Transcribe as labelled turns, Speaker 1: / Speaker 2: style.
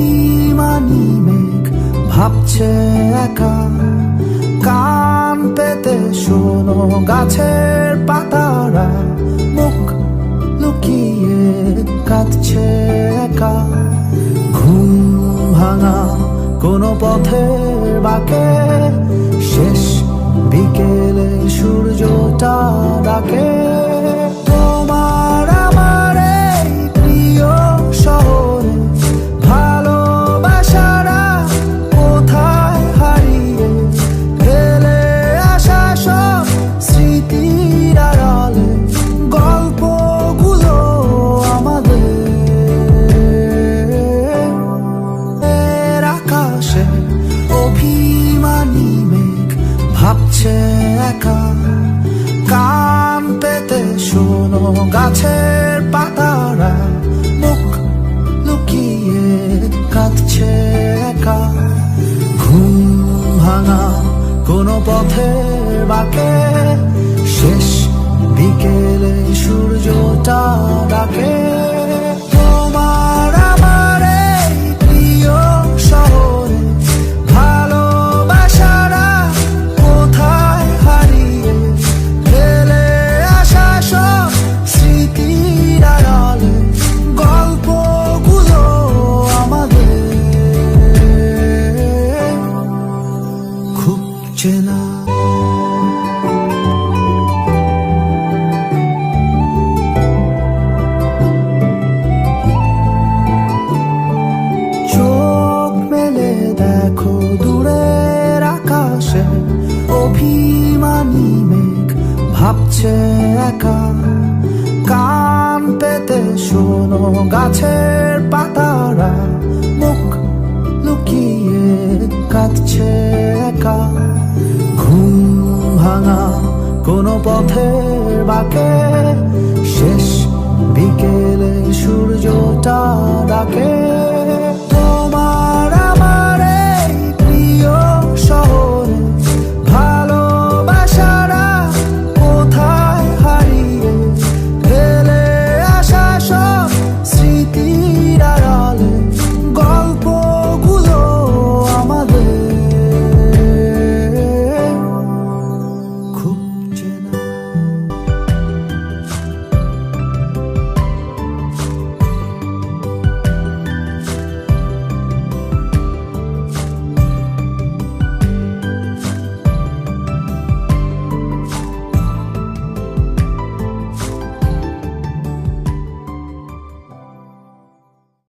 Speaker 1: অভিমানী মেঘ ভাবছে একা, কান পেতে শোনো গাছের পাতারা মুখ লুকিয়ে কাঁদছে একা। ঘুম ভাঙা কোনো পথের বাঁকে শেষ বিকেলে সূর্যটা ডাকে। তোমার আমার এই প্রিয় শহরে ভালোবাসারা কোথায় হারিয়ে ফেলে আসা সব স্মৃতির আড়ালে গল্পগুলো আমাদের। আকাশে অভিমানী মেঘ ভাবছে একা, কান পেতে শোনো গাছের পাতারা মুখ লুকিয়ে কাঁদছে একা। ঘুম ভাঙা কোনো পথের বাঁকে শেষ বিকেলে সূর্যটা ডাকে। তোমার আমার এই প্রিয় শহরে ভালোবাসারা কোথায় হারিয়ে ফেলে আসা সব স্মৃতির আড়ালে গল্পগুলো আমাদের খুব চেনা। চোখ মেলে দেখো দূরের আকাশে অভিমানী মেঘ ভাবছে একা, কান পেতে শোনো গাছের পাতা